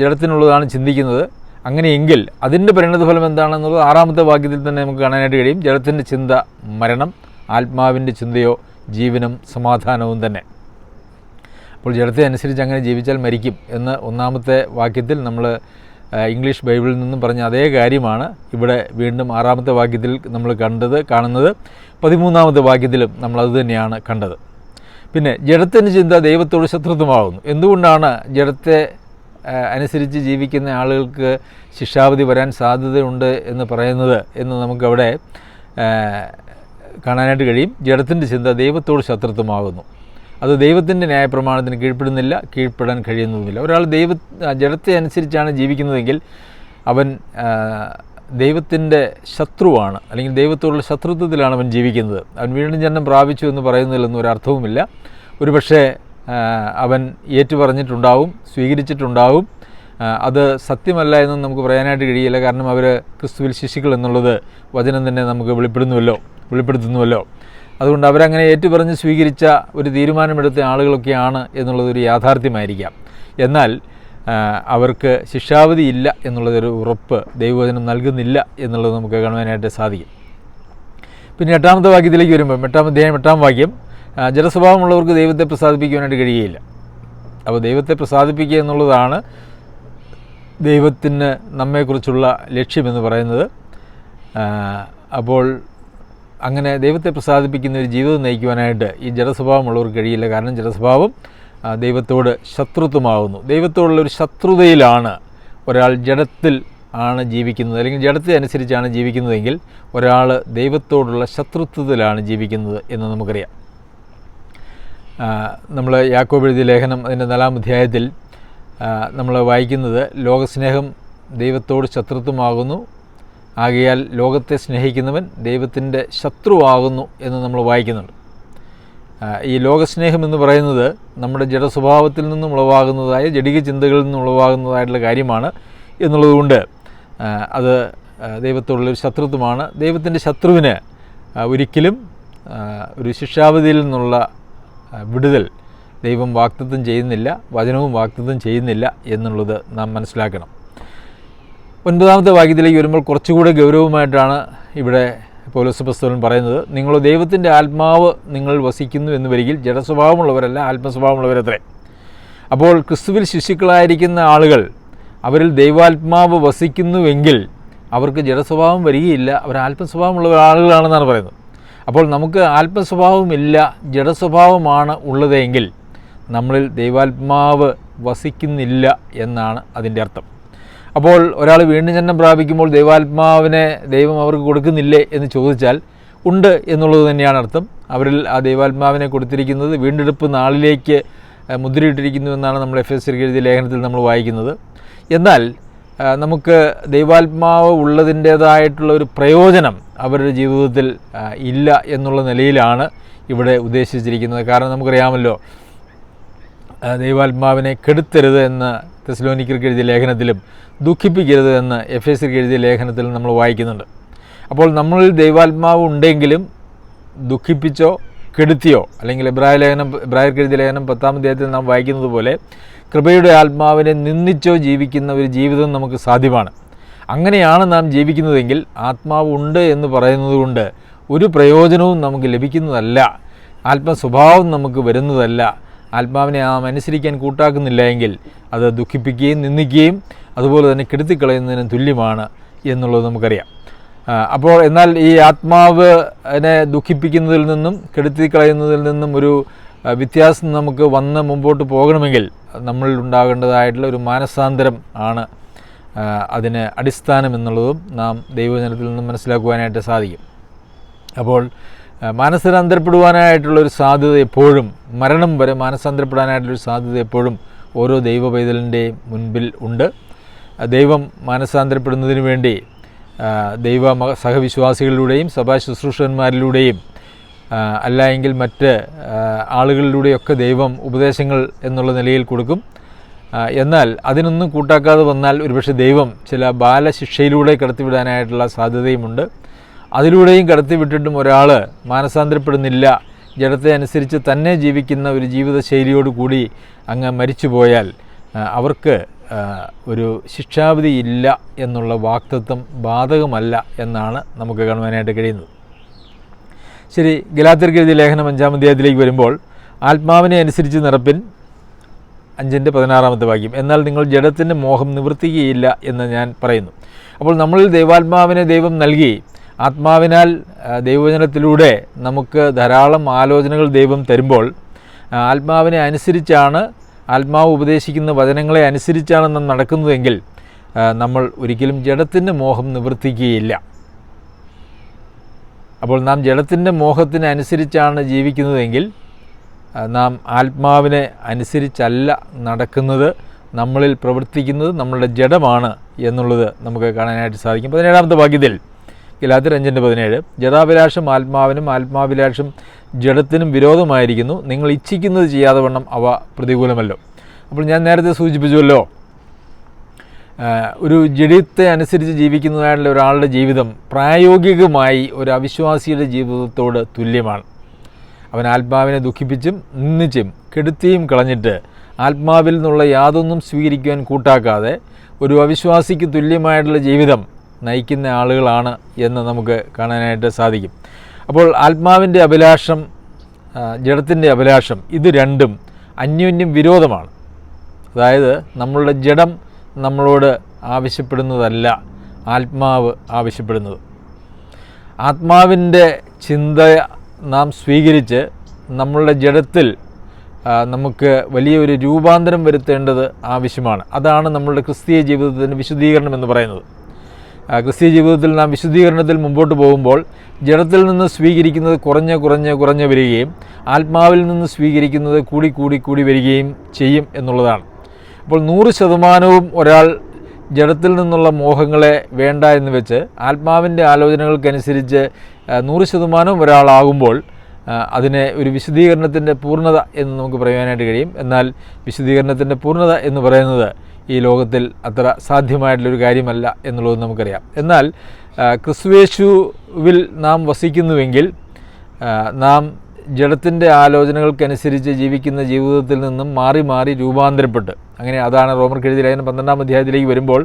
ജഡത്തിനുള്ളതാണ് ചിന്തിക്കുന്നത്, അങ്ങനെയെങ്കിൽ അതിൻ്റെ പരിണതഫലം എന്താണെന്നുള്ളത് 6-ാമത്തെ വാക്യത്തിൽ തന്നെ നമുക്ക് കാണാനായിട്ട് കഴിയും. ജഡത്തിൻ്റെ ചിന്ത മരണം, ആത്മാവിൻ്റെ ചിന്തയോ ജീവനും സമാധാനവും തന്നെ. അപ്പോൾ ജഡത്തെ അനുസരിച്ച് അങ്ങനെ ജീവിച്ചാൽ മരിക്കും എന്ന് 1-ാമത്തെ വാക്യത്തിൽ നമ്മൾ ഇംഗ്ലീഷ് ബൈബിളിൽ നിന്നും പറഞ്ഞ അതേ കാര്യമാണ് ഇവിടെ വീണ്ടും 6-ാമത്തെ വാക്യത്തിൽ നമ്മൾ കാണുന്നത്. 13-ാമത്തെ വാക്യത്തിലും നമ്മളത് തന്നെയാണ് കണ്ടത്. പിന്നെ ജഡത്തിൻ്റെ ചിന്ത ദൈവത്തോട് ശത്രുത്വമാകുന്നു. എന്തുകൊണ്ടാണ് ജഡത്തെ അനുസരിച്ച് ജീവിക്കുന്ന ആളുകൾക്ക് ശിക്ഷാവിധി വരാൻ സാധ്യതയുണ്ട് എന്ന് പറയുന്നത് എന്ന് നമുക്കവിടെ കാണാനായിട്ട് കഴിയും. ജഡത്തിൻ്റെ ചിന്ത ദൈവത്തോട് ശത്രുത്വമാകുന്നു. അത് ദൈവത്തിൻ്റെ ന്യായപ്രമാണത്തിന് കീഴ്പ്പെടുന്നില്ല, കീഴ്പ്പെടാൻ കഴിയുന്നതുമില്ല. ഒരാൾ ജഡത്തെ അനുസരിച്ചാണ് ജീവിക്കുന്നതെങ്കിൽ അവൻ ദൈവത്തിൻ്റെ ശത്രുവാണ്, അല്ലെങ്കിൽ ദൈവത്തോടുള്ള ശത്രുത്വത്തിലാണ് അവൻ ജീവിക്കുന്നത്. അവൻ വീണ്ടും ജന്മം പ്രാപിച്ചു എന്ന് പറയുന്നതിലൊന്നും ഒരർത്ഥവുമില്ല. ഒരുപക്ഷെ അവൻ ഏറ്റുപറഞ്ഞിട്ടുണ്ടാവും, സ്വീകരിച്ചിട്ടുണ്ടാവും. അത് സത്യമല്ല എന്നും നമുക്ക് പറയാനായിട്ട് കഴിയില്ല. കാരണം അവർ ക്രിസ്തുവിൽ ശിശുക്കൾ എന്നുള്ളത് വചനം തന്നെ നമുക്ക് വെളിപ്പെടുത്തുന്നുവല്ലോ. അതുകൊണ്ട് അവരങ്ങനെ ഏറ്റുപറഞ്ഞ് സ്വീകരിച്ച ഒരു തീരുമാനമെടുത്ത ആളുകളൊക്കെയാണ് എന്നുള്ളതൊരു യാഥാർത്ഥ്യമായിരിക്കാം. എന്നാൽ അവർക്ക് ശിക്ഷാവിധി ഇല്ല എന്നുള്ളതൊരു ഉറപ്പ് ദൈവവചനം നൽകുന്നില്ല എന്നുള്ളത് നമുക്ക് കാണുവാനായിട്ട് സാധിക്കും. പിന്നെ 8-ാമത്തെ വാക്യത്തിലേക്ക് വരുമ്പോൾ, 8-ാം അധ്യായം 8-ാം വാക്യം, ജഡസ്വഭാവമുള്ളവർക്ക് ദൈവത്തെ പ്രസാദിപ്പിക്കുവാനായിട്ട് കഴിയുകയില്ല. അപ്പോൾ ദൈവത്തെ പ്രസാദിപ്പിക്കുക എന്നുള്ളതാണ് ദൈവത്തിന് നമ്മെക്കുറിച്ചുള്ള ലക്ഷ്യമെന്ന് പറയുന്നത്. അപ്പോൾ അങ്ങനെ ദൈവത്തെ പ്രസാദിപ്പിക്കുന്ന ഒരു ജീവിതം നയിക്കുവാനായിട്ട് ഈ ജഡസ്വഭാവമുള്ളവർക്ക് കഴിയില്ല. കാരണം ജഡസ്വഭാവം ദൈവത്തോട് ശത്രുത്വമാകുന്നു. ദൈവത്തോടുള്ളൊരു ശത്രുതയിലാണ് ഒരാൾ ജഡത്തിൽ ആണ് ജീവിക്കുന്നത്, അല്ലെങ്കിൽ ജഡത്തെ അനുസരിച്ചാണ് ജീവിക്കുന്നതെങ്കിൽ ഒരാൾ ദൈവത്തോടുള്ള ശത്രുത്വത്തിലാണ് ജീവിക്കുന്നത് എന്ന് നമുക്കറിയാം. നമ്മൾ യാക്കോബ് എഴുതിയ ലേഖനം അതിൻ്റെ 4-ാം അധ്യായത്തിൽ നമ്മൾ വായിക്കുന്നത്, ലോകസ്നേഹം ദൈവത്തോട് ശത്രുത്വമാകുന്നു, ആകയാൽ ലോകത്തെ സ്നേഹിക്കുന്നവൻ ദൈവത്തിൻ്റെ ശത്രുവാകുന്നു എന്ന് നമ്മൾ വായിക്കുന്നുണ്ട്. ഈ ലോകസ്നേഹം എന്ന് പറയുന്നത് നമ്മുടെ ജഡസ്വഭാവത്തിൽ നിന്നും ഉളവാകുന്നതായ ജഡിക ചിന്തകളിൽ നിന്നും ഉളവാകുന്നതായിട്ടുള്ള കാര്യമാണ് എന്നുള്ളതുകൊണ്ട് അത് ദൈവത്തോടുള്ളൊരു ശത്രുത്വമാണ്. ദൈവത്തിൻ്റെ ശത്രുവിന് ഒരിക്കലും ഒരു ശിക്ഷാവിധിയിൽ നിന്നുള്ള വിടുതൽ ദൈവം വാഗ്ദത്തം ചെയ്യുന്നില്ല, വചനവും വാഗ്ദത്തം ചെയ്യുന്നില്ല എന്നുള്ളത് നാം മനസ്സിലാക്കണം. 9-ാമത്തെ വാക്യത്തിലേക്ക് വരുമ്പോൾ കുറച്ചുകൂടെ ഗൗരവമായിട്ടാണ് ഇവിടെ പൗലോസ് അപ്പോസ്തലൻ പറയുന്നത്. നിങ്ങൾ ദൈവത്തിൻ്റെ ആത്മാവ് നിങ്ങൾ വസിക്കുന്നു എന്ന് വരികിൽ ജഡസ്വഭാവമുള്ളവരല്ല ആത്മസ്വഭാവമുള്ളവരത്രേ. അപ്പോൾ ക്രിസ്തുവിൽ ശിശുക്കളായിരിക്കുന്ന ആളുകൾ അവരിൽ ദൈവാത്മാവ് വസിക്കുന്നുവെങ്കിൽ അവർക്ക് ജഡസ്വഭാവം വരികയില്ല, അവർ ആത്മസ്വഭാവമുള്ള ആളുകളാണെന്നാണ് പറയുന്നത്. അപ്പോൾ നമുക്ക് ആത്മസ്വഭാവമില്ല, ജഡസ്വഭാവമാണ് ഉള്ളതെങ്കിൽ നമ്മളിൽ ദൈവാത്മാവ് വസിക്കുന്നില്ല എന്നാണ് അതിൻ്റെ അർത്ഥം. അപ്പോൾ ഒരാൾ വീണ്ടും ജന്മം പ്രാപിക്കുമ്പോൾ ദൈവാത്മാവിനെ ദൈവം അവർക്ക് കൊടുക്കുന്നില്ലേ എന്ന് ചോദിച്ചാൽ ഉണ്ട് എന്നുള്ളത് തന്നെയാണ് അർത്ഥം. അവരിൽ ആ ദൈവാത്മാവിനെ കൊടുത്തിരിക്കുന്നത് വീണ്ടെടുപ്പ് നാളിലേക്ക് മുദ്രയിട്ടിരിക്കുന്നു എന്നാണ് നമ്മൾ എഫേസ്യർക്ക് എഴുതിയ ലേഖനത്തിൽ നമ്മൾ വായിക്കുന്നത്. എന്നാൽ നമുക്ക് ദൈവാത്മാവ് ഉള്ളതിൻ്റേതായിട്ടുള്ള ഒരു പ്രയോജനം അവരുടെ ജീവിതത്തിൽ ഇല്ല എന്നുള്ള നിലയിലാണ് ഇവിടെ ഉദ്ദേശിച്ചിരിക്കുന്നത്. കാരണം നമുക്കറിയാമല്ലോ, ദൈവാത്മാവിനെ കെടുത്തരുത് എന്ന് തെസ്സലോനിക്കർക്ക് എഴുതിയ ലേഖനത്തിലും ദുഃഖിപ്പിക്കരുത് എന്ന് എഫേസ്യർക്ക് എഴുതിയ ലേഖനത്തിലും നമ്മൾ വായിക്കുന്നുണ്ട്. അപ്പോൾ നമ്മളിൽ ദൈവാത്മാവ് ഉണ്ടെങ്കിലും ദുഃഖിപ്പിച്ചോ കെടുത്തിയോ, അല്ലെങ്കിൽ എബ്രായർക്ക് എഴുതിയ ലേഖനം 10-ാം അധ്യായത്തിൽ നാം വായിക്കുന്നത് പോലെ കൃപയുടെ ആത്മാവിനെ നിന്ദിച്ചോ ജീവിക്കുന്ന ഒരു ജീവിതം നമുക്ക് സാധ്യമാണ്. അങ്ങനെയാണ് നാം ജീവിക്കുന്നതെങ്കിൽ ആത്മാവ് ഉണ്ട് എന്ന് പറയുന്നത് കൊണ്ട് ഒരു പ്രയോജനവും നമുക്ക് ലഭിക്കുന്നതല്ല, ആത്മസ്വഭാവം നമുക്ക് വരുന്നതല്ല. ആത്മാവിനെ നാം അനുസരിക്കാൻ കൂട്ടാക്കുന്നില്ല എങ്കിൽ അത് ദുഃഖിപ്പിക്കുകയും നിന്ദിക്കുകയും അതുപോലെ തന്നെ കെടുത്തിക്കളയുന്നതിനും തുല്യമാണ് എന്നുള്ളത് നമുക്കറിയാം. അപ്പോൾ എന്നാൽ ഈ ആത്മാവിനെ ദുഃഖിപ്പിക്കുന്നതിൽ നിന്നും കെടുത്തിക്കളയുന്നതിൽ നിന്നും ഒരു വ്യത്യാസം നമുക്ക് വന്ന് മുമ്പോട്ട് പോകണമെങ്കിൽ നമ്മളിൽ ഉണ്ടാകേണ്ടതായിട്ടുള്ള ഒരു മാനസാന്തരം ആണ് അതിന് അടിസ്ഥാനം എന്നുള്ളതും നാം ദൈവവചനത്തിൽ നിന്നും മനസ്സിലാക്കുവാനായിട്ട് സാധിക്കും. അപ്പോൾ മാനസാന്തരപ്പെടുവാനായിട്ടുള്ളൊരു സാധ്യത എപ്പോഴും, മരണം വരെ മാനസാന്തരപ്പെടാനായിട്ടുള്ളൊരു സാധ്യത എപ്പോഴും ഓരോ ദൈവ പൈതലിൻ്റെയും മുൻപിൽ ഉണ്ട്. ദൈവം മാനസാന്തരപ്പെടുന്നതിന് വേണ്ടി ദൈവ സഹവിശ്വാസികളിലൂടെയും സഭാ ശുശ്രൂഷകന്മാരിലൂടെയും അല്ല എങ്കിൽ മറ്റ് ആളുകളിലൂടെയൊക്കെ ദൈവം ഉപദേശങ്ങൾ എന്നുള്ള നിലയിൽ കൊടുക്കും. എന്നാൽ അതിനൊന്നും കൂട്ടാക്കാതെ വന്നാൽ ഒരുപക്ഷെ ദൈവം ചില ബാലശിക്ഷയിലൂടെ കടത്തിവിടാനായിട്ടുള്ള സാധ്യതയുമുണ്ട്. അതിലൂടെയും കടത്തിവിട്ടിട്ടും ഒരാൾ മാനസാന്തരപ്പെടുന്നില്ല, ജഡത്തെ അനുസരിച്ച് തന്നെ ജീവിക്കുന്ന ഒരു ജീവിതശൈലിയോട് കൂടി അങ്ങ് മരിച്ചുപോയാൽ അവർക്ക് ഒരു ശിക്ഷാവിധി ഇല്ല എന്നുള്ള വാക്തത്വം ബാധകമല്ല എന്നാണ് നമുക്ക് കാണുവാനായിട്ട് കഴിയുന്നത്. ശരി, ഗലാത്യർക്ക് എഴുതിയ ലേഖനം 5-ാം അധ്യായത്തിലേക്ക് വരുമ്പോൾ ആത്മാവിനെ അനുസരിച്ച് നടപ്പിൻ 5-ന്റെ 16 എന്നാൽ നിങ്ങൾ ജഡത്തിൻ്റെ മോഹം നിവർത്തിക്കുകയില്ല എന്ന് ഞാൻ പറയുന്നു. അപ്പോൾ നമ്മളിൽ ദൈവാത്മാവിനെ ദൈവം നൽകി, ആത്മാവിനാൽ ദൈവവചനത്തിലൂടെ നമുക്ക് ധാരാളം ആലോചനകൾ ദൈവം തരുമ്പോൾ ആത്മാവിനെ അനുസരിച്ചാണ്, ആത്മാവ് ഉപദേശിക്കുന്ന വചനങ്ങളെ അനുസരിച്ചാണ് നാം നടക്കുന്നതെങ്കിൽ നമ്മൾ ഒരിക്കലും ജഡത്തിൻ്റെ മോഹം നിവർത്തിക്കുകയില്ല. അപ്പോൾ നാം ജഡത്തിൻ്റെ മോഹത്തിന് അനുസരിച്ചാണ് ജീവിക്കുന്നതെങ്കിൽ നാം ആത്മാവിനെ അനുസരിച്ചല്ല നടക്കുന്നത്, നമ്മളിൽ പ്രവർത്തിക്കുന്നത് നമ്മളുടെ ജഡമാണ് എന്നുള്ളത് നമുക്ക് കാണാനായിട്ട് സാധിക്കും. 17-ാമത്തെ വാക്യത്തിൽ ഗലാത്യർ 5:17 ജഡാഭിലാഷം ആത്മാവിനും ആത്മാഭിലാഷം ജഡത്തിനും വിരോധമായിരിക്കുന്നു, നിങ്ങൾ ഇച്ഛിക്കുന്നത് ചെയ്യാതെ വണ്ണം അവ പ്രതികൂലമല്ലോ. അപ്പോൾ ഞാൻ നേരത്തെ സൂചിപ്പിച്ചുവല്ലോ, ഒരു ജഡത്തെ അനുസരിച്ച് ജീവിക്കുന്നതായിട്ടുള്ള ഒരാളുടെ ജീവിതം പ്രായോഗികമായി ഒരു അവിശ്വാസിയുടെ ജീവിതത്തോട് തുല്യമാണ്. അവൻ ആത്മാവിനെ ദുഃഖിപ്പിച്ചും നിന്ദിച്ചും കെടുത്തിയും കളഞ്ഞിട്ട് ആത്മാവിൽ നിന്നുള്ള യാതൊന്നും സ്വീകരിക്കുവാൻ കൂട്ടാക്കാതെ ഒരു അവിശ്വാസിക്ക് തുല്യമായിട്ടുള്ള ജീവിതം നയിക്കുന്ന ആളുകളാണ് എന്ന് നമുക്ക് കാണാനായിട്ട് സാധിക്കും. അപ്പോൾ ആത്മാവിൻ്റെ അഭിലാഷം, ജഡത്തിൻ്റെ അഭിലാഷം, ഇത് രണ്ടും അന്യോന്യം വിരോധമാണ്. അതായത് നമ്മളുടെ ജഡം നമ്മളോട് ആവശ്യപ്പെടുന്നതല്ല, ആത്മാവ് ആവശ്യപ്പെടുന്നത്. ആത്മാവിൻ്റെ ചിന്ത നാം സ്വീകരിച്ച് നമ്മളുടെ ജഡത്തിൽ നമുക്ക് വലിയൊരു രൂപാന്തരം വരുത്തേണ്ടത് ആവശ്യമാണ്. അതാണ് നമ്മളുടെ ക്രിസ്തീയ ജീവിതത്തിൻ്റെ വിശുദ്ധീകരണം എന്ന് പറയുന്നത്. ക്രിസ്തീയ ജീവിതത്തിൽ നാം വിശുദ്ധീകരണത്തിൽ മുമ്പോട്ട് പോകുമ്പോൾ ജഡത്തിൽ നിന്ന് സ്വീകരിക്കുന്നത് കുറഞ്ഞ് വരികയും ആത്മാവിൽ നിന്ന് സ്വീകരിക്കുന്നത് കൂടി വരികയും ചെയ്യും എന്നുള്ളതാണ്. അപ്പോൾ 100% ഒരാൾ ജഡത്തിൽ നിന്നുള്ള മോഹങ്ങളെ വേണ്ട എന്ന് വെച്ച് ആത്മാവിൻ്റെ ആലോചനകൾക്കനുസരിച്ച് 100% ഒരാളാകുമ്പോൾ അതിനെ ഒരു വിശുദ്ധീകരണത്തിൻ്റെ പൂർണ്ണത എന്ന് നമുക്ക് പറയാനായിട്ട് കഴിയും. എന്നാൽ വിശുദ്ധീകരണത്തിൻ്റെ പൂർണ്ണത എന്ന് പറയുന്നത് ഈ ലോകത്തിൽ അത്ര സാധ്യമായിട്ടുള്ളൊരു കാര്യമല്ല എന്നുള്ളത് നമുക്കറിയാം. എന്നാൽ ക്രിസ്തുയേശുവിൽ നാം വസിക്കുന്നുവെങ്കിൽ നാം ജഡത്തിൻ്റെ ആലോചനകൾക്കനുസരിച്ച് ജീവിക്കുന്ന ജീവിതത്തിൽ നിന്നും മാറി രൂപാന്തരപ്പെട്ട്, അങ്ങനെ അതാണ് റോമർക്ക് എഴുതിയ ലേഖനം 12-ാം അധ്യായത്തിലേക്ക് വരുമ്പോൾ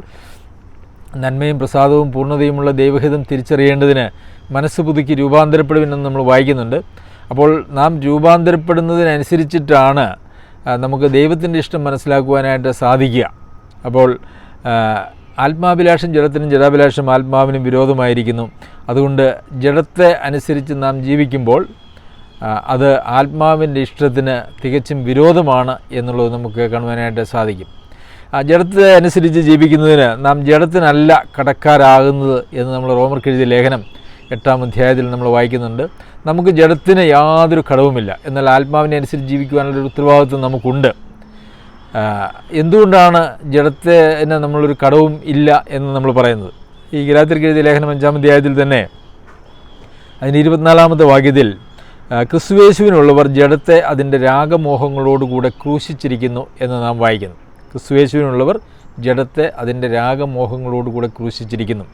നന്മയും പ്രസാദവും പൂർണ്ണതയുമുള്ള ദൈവഹിതം തിരിച്ചറിയേണ്ടതിന് മനസ്സ് പുതുക്കി രൂപാന്തരപ്പെടുമെന്ന് നമ്മൾ വായിക്കുന്നുണ്ട്. അപ്പോൾ നാം രൂപാന്തരപ്പെടുന്നതിനനുസരിച്ചിട്ടാണ് നമുക്ക് ദൈവത്തിൻ്റെ ഇഷ്ടം മനസ്സിലാക്കുവാനായിട്ട് സാധിക്കുക. അപ്പോൾ ആത്മാഭിലാഷം ജഡത്തിനും ജഡാഭിലാഷം ആത്മാവിനും വിരോധമായിരിക്കുന്നു. അതുകൊണ്ട് ജഡത്തെ അനുസരിച്ച് നാം ജീവിക്കുമ്പോൾ അത് ആത്മാവിൻ്റെ ഇഷ്ടത്തിന് തികച്ചും വിരോധമാണ് എന്നുള്ളത് നമുക്ക് കാണുവാനായിട്ട് സാധിക്കും. ജഡത്തെ അനുസരിച്ച് ജീവിക്കുന്നതിന് നാം ജഡത്തിനല്ല കടക്കാരാകുന്നത് എന്ന് നമ്മൾ റോമർക്ക് എഴുതിയ ലേഖനം 8-ാം അധ്യായത്തിൽ നമ്മൾ വായിക്കുന്നുണ്ട്. നമുക്ക് ജഡത്തിന് യാതൊരു ഘടവുമില്ല, എന്നാൽ ആത്മാവിനെ അനുസരിച്ച് ജീവിക്കുവാനുള്ളൊരു ഉത്തരവാദിത്വം നമുക്കുണ്ട്. എന്തുകൊണ്ടാണ് ജഡത്തിന് നമ്മളൊരു കടവും ഇല്ല എന്ന് നമ്മൾ പറയുന്നത്? ഈ ഗലാത്യർക്ക് എഴുതിയ ലേഖനം 5-ാം അധ്യായത്തിൽ തന്നെ അതിന് 24-ാമത്തെ വാക്യത്തിൽ ക്രിസ്തുയേശുവിനുള്ളവർ ജഡത്തെ അതിൻ്റെ രാഗമോഹങ്ങളോടുകൂടെ ക്രൂശിച്ചിരിക്കുന്നു എന്ന് നാം വായിക്കുന്നു. ക്രിസ്തുയേശുവിനുള്ളവർ ജഡത്തെ അതിൻ്റെ രാഗമോഹങ്ങളോടുകൂടെ ക്രൂശിച്ചിരിക്കുന്നു.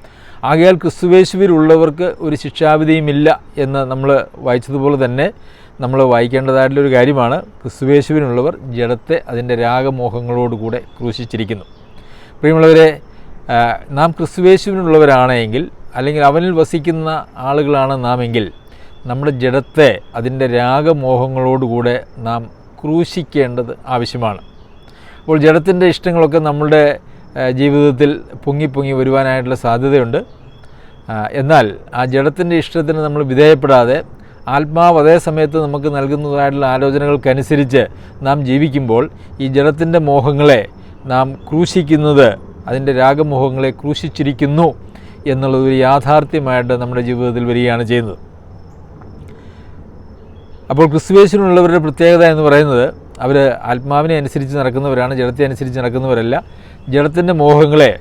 ആകയാൽ ക്രിസ്തുയേശുവിലുള്ളവർക്ക് ഒരു ശിക്ഷാവിധിയുമില്ല എന്ന് നമ്മൾ വായിച്ചതുപോലെ തന്നെ നമ്മൾ വായിക്കേണ്ടതായിട്ടുള്ളൊരു കാര്യമാണ്. ക്രിസ്തുയേശുവിനുള്ളവർ ജഡത്തെ അതിൻ്റെ രാഗമോഹങ്ങളോടുകൂടെ ക്രൂശിച്ചിരിക്കുന്നു. പ്രിയമുള്ളവരെ, നാം ക്രിസ്തുയേശുവിനുള്ളവരാണെങ്കിൽ അല്ലെങ്കിൽ അവനിൽ വസിക്കുന്ന ആളുകളാണ് നാമെങ്കിൽ നമ്മുടെ ജഡത്തെ അതിൻ്റെ രാഗമോഹങ്ങളോടുകൂടെ നാം ക്രൂശിക്കേണ്ടത് ആവശ്യമാണ്. അപ്പോൾ ജഡത്തിൻ്റെ ഇഷ്ടങ്ങളൊക്കെ നമ്മളുടെ ജീവിതത്തിൽ പൊങ്ങി വരുവാനായിട്ടുള്ള സാധ്യതയുണ്ട്. എന്നാൽ ആ ജഡത്തിൻ്റെ ഇഷ്ടത്തിന് നമ്മൾ വിധേയപ്പെടാതെ ആത്മാവ് അതേ സമയത്ത് നമുക്ക് നൽകുന്നതായിട്ടുള്ള ആലോചനകൾക്കനുസരിച്ച് നാം ജീവിക്കുമ്പോൾ ഈ ജഡത്തിൻ്റെ മോഹങ്ങളെ നാം ക്രൂശിക്കുന്നത്, അതിൻ്റെ രാഗമോഹങ്ങളെ ക്രൂശിച്ചിരിക്കുന്നു എന്നുള്ളത് ഒരു യാഥാർത്ഥ്യമായിട്ട് നമ്മുടെ ജീവിതത്തിൽ വരികയാണ് ചെയ്യുന്നത്. അപ്പോൾ ക്രിസ്തുയേശുവിനുള്ളവരുടെ പ്രത്യേകത എന്ന് പറയുന്നത് അവർ ആത്മാവിനെ അനുസരിച്ച് നടക്കുന്നവരാണ്, ജഡത്തെ അനുസരിച്ച് നടക്കുന്നവരല്ല. ജഡത്തിൻ്റെ മോഹങ്ങളെ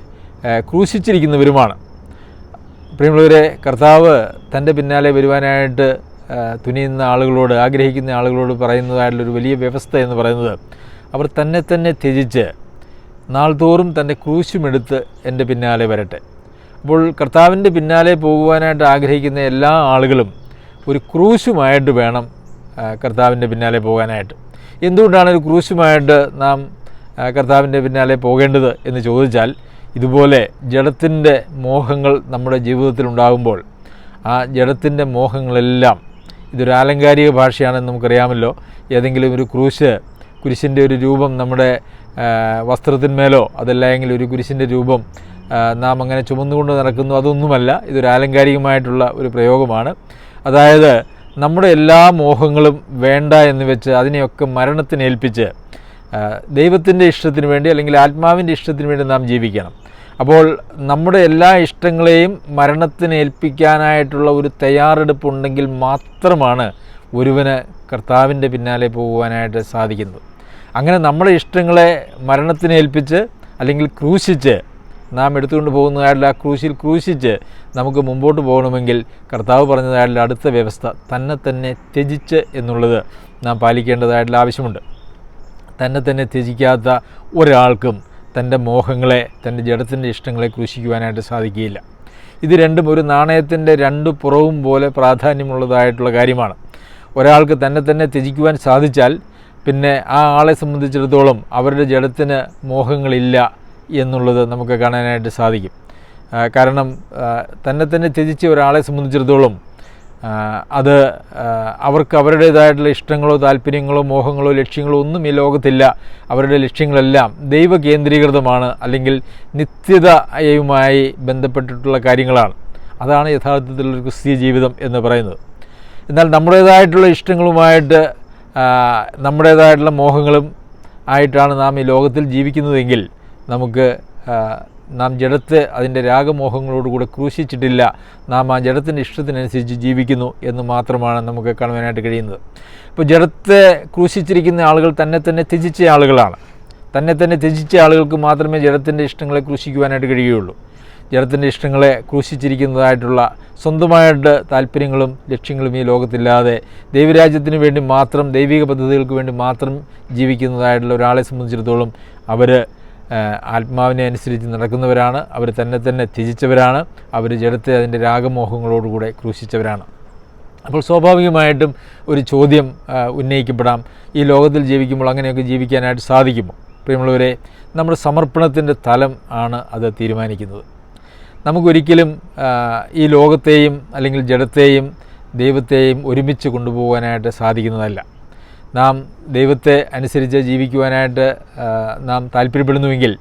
ക്രൂശിച്ചിരിക്കുന്നവരുമാണ്. പ്രിയമുള്ളവരെ, കർത്താവ് തൻ്റെ പിന്നാലെ വരുവാനായിട്ട് തുനിയുന്ന ആളുകളോട്, ആഗ്രഹിക്കുന്ന ആളുകളോട് പറയുന്നതായിട്ടുള്ളൊരു വലിയ വ്യവസ്ഥ എന്ന് പറയുന്നത് അവർ തന്നെ ത്യജിച്ച് നാൾതോറും തൻ്റെ ക്രൂശുമെടുത്ത് എൻ്റെ പിന്നാലെ വരട്ടെ. അപ്പോൾ കർത്താവിൻ്റെ പിന്നാലെ പോകുവാനായിട്ട് ആഗ്രഹിക്കുന്ന എല്ലാ ആളുകളും ഒരു ക്രൂശുമായിട്ട് വേണം കർത്താവിൻ്റെ പിന്നാലെ പോകാനായിട്ട്. എന്തുകൊണ്ടാണ് ഒരു ക്രൂശുമായിട്ട് നാം കർത്താവിൻ്റെ പിന്നാലെ പോകേണ്ടത് എന്ന് ചോദിച്ചാൽ, ഇതുപോലെ ജഡത്തിൻ്റെ മോഹങ്ങൾ നമ്മുടെ ജീവിതത്തിൽ ഉണ്ടാകുമ്പോൾ ആ ജഡത്തിൻ്റെ മോഹങ്ങളെല്ലാം, ഇതൊരു ആലങ്കാരിക ഭാഷയാണെന്ന് നമുക്കറിയാമല്ലോ. ഏതെങ്കിലും ഒരു കുരിശിൻ്റെ ഒരു രൂപം നമ്മുടെ വസ്ത്രത്തിന്മേലോ അതല്ലെങ്കിൽ ഒരു കുരിശിൻ്റെ രൂപം നാം അങ്ങനെ ചുമന്നുകൊണ്ട് നടക്കുന്നു, അതൊന്നുമല്ല. ഇതൊരു ആലങ്കാരികമായിട്ടുള്ള ഒരു പ്രയോഗമാണ്. അതായത് നമ്മുടെ എല്ലാ മോഹങ്ങളും വേണ്ട എന്ന് വെച്ച് അതിനെയൊക്കെ മരണത്തിനേൽപ്പിച്ച് ദൈവത്തിൻ്റെ ഇഷ്ടത്തിന് വേണ്ടി അല്ലെങ്കിൽ ആത്മാവിൻ്റെ ഇഷ്ടത്തിന് വേണ്ടി നാം ജീവിക്കണം. അപ്പോൾ നമ്മുടെ എല്ലാ ഇഷ്ടങ്ങളെയും മരണത്തിനേൽപ്പിക്കാനായിട്ടുള്ള ഒരു തയ്യാറെടുപ്പുണ്ടെങ്കിൽ മാത്രമാണ് ഒരുവന് കർത്താവിൻ്റെ പിന്നാലെ പോകുവാനായിട്ട് സാധിക്കുന്നത്. അങ്ങനെ നമ്മുടെ ഇഷ്ടങ്ങളെ മരണത്തിനേൽപ്പിച്ച് അല്ലെങ്കിൽ ക്രൂശിച്ച് നാം എടുത്തുകൊണ്ട് പോകുന്നതായിട്ടുള്ള ആ ക്രൂശിച്ച് നമുക്ക് മുമ്പോട്ട് പോകണമെങ്കിൽ കർത്താവ് പറഞ്ഞതായിട്ടുള്ള അടുത്ത വ്യവസ്ഥ തന്നെ ത്യജിച്ച് എന്നുള്ളത് നാം പാലിക്കേണ്ടതായിട്ടുള്ള ആവശ്യമുണ്ട്. തന്നെ ത്യജിക്കാത്ത ഒരാൾക്കും തൻ്റെ മോഹങ്ങളെ, തൻ്റെ ജഡത്തിൻ്റെ ഇഷ്ടങ്ങളെ ക്രൂശിക്കുവാനായിട്ട് സാധിക്കുകയില്ല. ഇത് രണ്ടും ഒരു നാണയത്തിൻ്റെ രണ്ട് പുറവും പോലെ പ്രാധാന്യമുള്ളതായിട്ടുള്ള കാര്യമാണ്. ഒരാൾക്ക് തന്നെ ത്യജിക്കുവാൻ സാധിച്ചാൽ പിന്നെ ആ ആളെ സംബന്ധിച്ചിടത്തോളം അവരുടെ ജഡത്തിന് മോഹങ്ങളില്ല എന്നുള്ളത് നമുക്ക് കാണാനായിട്ട് സാധിക്കും. കാരണം തന്നെ ത്യജിച്ച ഒരാളെ സംബന്ധിച്ചിടത്തോളം അത് അവർക്ക് അവരുടേതായിട്ടുള്ള ഇഷ്ടങ്ങളോ താല്പര്യങ്ങളോ മോഹങ്ങളോ ലക്ഷ്യങ്ങളോ ഒന്നും ഈ ലോകത്തില്ല. അവരുടെ ലക്ഷ്യങ്ങളെല്ലാം ദൈവകേന്ദ്രീകൃതമാണ്, അല്ലെങ്കിൽ നിത്യതയുമായി ബന്ധപ്പെട്ടിട്ടുള്ള കാര്യങ്ങളാണ്. അതാണ് യഥാർത്ഥത്തിലുള്ളൊരു ക്രിസ്തീയ ജീവിതം എന്ന് പറയുന്നത്. എന്നാൽ നമ്മുടേതായിട്ടുള്ള ഇഷ്ടങ്ങളുമായിട്ട് നമ്മുടേതായിട്ടുള്ള മോഹങ്ങളും ആയിട്ടാണ് നാം ഈ ലോകത്തിൽ ജീവിക്കുന്നതെങ്കിൽ നാം ജഡത്തെ അതിൻ്റെ രാഗമോഹങ്ങളോടുകൂടെ ക്രൂശിച്ചിട്ടില്ല, നാം ആ ജഡത്തിൻ്റെ ഇഷ്ടത്തിനനുസരിച്ച് ജീവിക്കുന്നു എന്ന് മാത്രമാണ് നമുക്ക് കാണുവാനായിട്ട് കഴിയുന്നത്. ഇപ്പോൾ ജഡത്തെ ക്രൂശിച്ചിരിക്കുന്ന ആളുകൾ തന്നെ ത്യജിച്ച ആളുകളാണ്. തന്നെ ത്യജിച്ച ആളുകൾക്ക് മാത്രമേ ജഡത്തിൻ്റെ ഇഷ്ടങ്ങളെ ക്രൂശിക്കുവാനായിട്ട് കഴിയുകയുള്ളൂ. ജഡത്തിൻ്റെ ഇഷ്ടങ്ങളെ ക്രൂശിച്ചിരിക്കുന്നതായിട്ടുള്ള സ്വന്തമായിട്ട് താല്പര്യങ്ങളും ലക്ഷ്യങ്ങളും ഈ ലോകത്തില്ലാതെ ദൈവരാജ്യത്തിന് വേണ്ടി മാത്രം, ദൈവിക പദ്ധതികൾക്ക് വേണ്ടി മാത്രം ജീവിക്കുന്നതായിട്ടുള്ള ഒരാളെ സംബന്ധിച്ചിടത്തോളം അവർ ആത്മാവിനെ അനുസരിച്ച് നടക്കുന്നവരാണ്. അവർ തന്നെ ത്യജിച്ചവരാണ്. അവർ ജഡത്തെ അതിൻ്റെ രാഗമോഹങ്ങളോടുകൂടെ ക്രൂശിച്ചവരാണ്. അപ്പോൾ സ്വാഭാവികമായിട്ടും ഒരു ചോദ്യം ഉന്നയിക്കപ്പെടാം, ഈ ലോകത്തിൽ ജീവിക്കുമ്പോൾ അങ്ങനെയൊക്കെ ജീവിക്കാനായിട്ട് സാധിക്കുമോ? പ്രിയമുള്ളവരെ, നമ്മുടെ സമർപ്പണത്തിൻ്റെ തലം ആണ് അത് തീരുമാനിക്കുന്നത്. നമുക്കൊരിക്കലും ഈ ലോകത്തെയും അല്ലെങ്കിൽ ജഡത്തെയും ദൈവത്തെയും ഒരുമിച്ച് കൊണ്ടുപോകാനായിട്ട് സാധിക്കുന്നതല്ല. നാം ദൈവത്തെ അനുസരിച്ച് ജീവിക്കുവാനായിട്ട് നാം താല്പര്യപ്പെടുന്നുവെങ്കിൽ